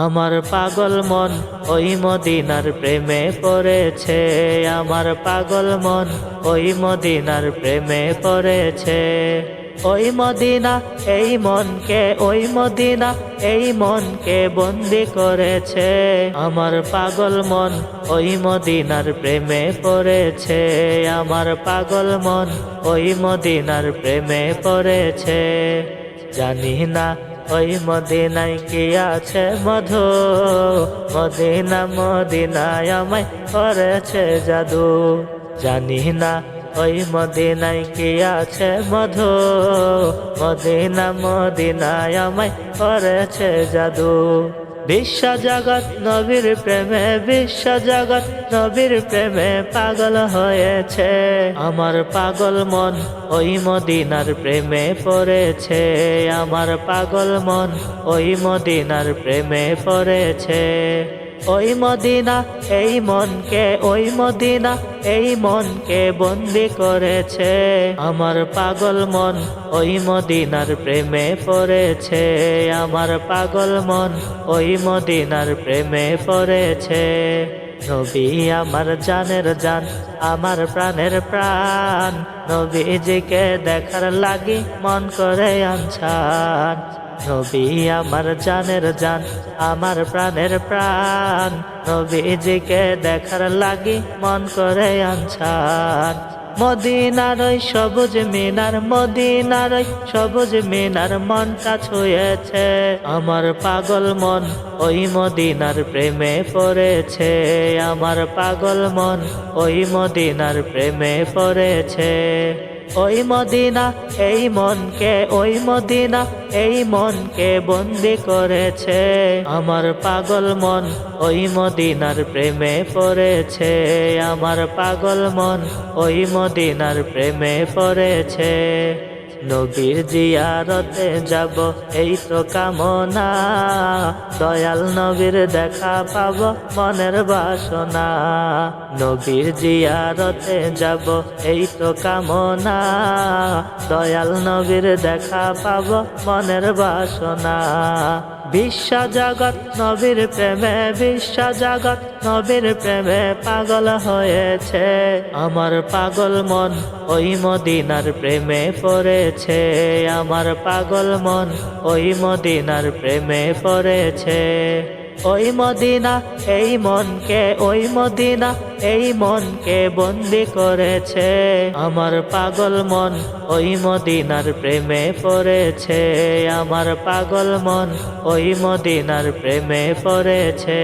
আমার পাগল মন ওই মদিনার প্রেমে পড়েছে। আমার পাগল মন ওই মদিনার প্রেমে পড়েছে। ওই মদিনা এই মনকে, ওই মদিনা এই মনকে বন্দি করেছে। আমার পাগল মন ওই মদিনার প্রেমে পড়েছে। আমার পাগল মন ওই মদিনার প্রেমে পড়েছে। জানি না ওই মদিনায় কি আছে মধু, মদিনা মদিনায় আমায় করেছে জাদু। জানি না ওই মদিনায় কি আছে মধু, মদিনা মদিনায় আমায় করেছে জাদু। বিশ্ব জগৎ নবীর প্রেমে, বিশ্ব জগৎ নবীর প্রেমে পাগল হয়েছে। আমার পাগল মন ওই মদিনার প্রেমে পড়েছে। আমার পাগল মন ওই মদিনার প্রেমে পড়েছে। ওই মদিনা এই মনকে, ওই মদিনা এই মনকে বন্দি করেছে। আমার পাগল মন ওই মদিনার প্রেমে পড়েছে। আমার পাগল মন ওই মদিনার প্রেমে পড়েছে। নবী আমার জানের জান, আমার প্রাণের প্রাণ, নবীজিকে দেখার লাগি মন করে আনছান। নবী আমার জানের জান, আমার প্রাণের প্রাণ, নবীজিকে দেখার লাগি মন করে আনছান। মদিনার ওই সবুজ মিনার, মদিনার ওই সবুজ মিনার মনটা ছুঁয়েছে। আমার পাগল মন ওই মদিনার প্রেমে পড়েছে। আমার পাগল মন ওই মদিনার প্রেমে পড়েছে। ওই মদিনা এই মনকে, ওই মদিনা এই মনকে বন্দি করেছে। আমার পাগল মন ওই মদিনার প্রেমে পড়েছে। আমার পাগল মন ওই মদিনার প্রেমে পড়েছে। নবীর জিয়ারতে যাব এই তো কামনা, দয়াল নবীর দেখা পাব মনের বাসনা। নবীর জিয়ারতে যাব এই তো কামনা, দয়াল নবীর দেখা পাব মনের বাসনা। বিশ্ব জগৎ নবীর প্রেমে, বিশ্ব জগৎ নবীর প্রেমে পাগল হয়েছে। আমার পাগল মন ওই মদিনার প্রেমে পড়েছে। আমার পাগল মন ওই মদিনার প্রেমে পড়েছে। ওই মদিনা এই মনকে, ওই মদিনা এই মনকে বন্দি করেছে। আমার পাগল মন ওই মদিনার প্রেমে পড়েছে। আমার পাগল মন ওই মদিনার প্রেমে পড়েছে।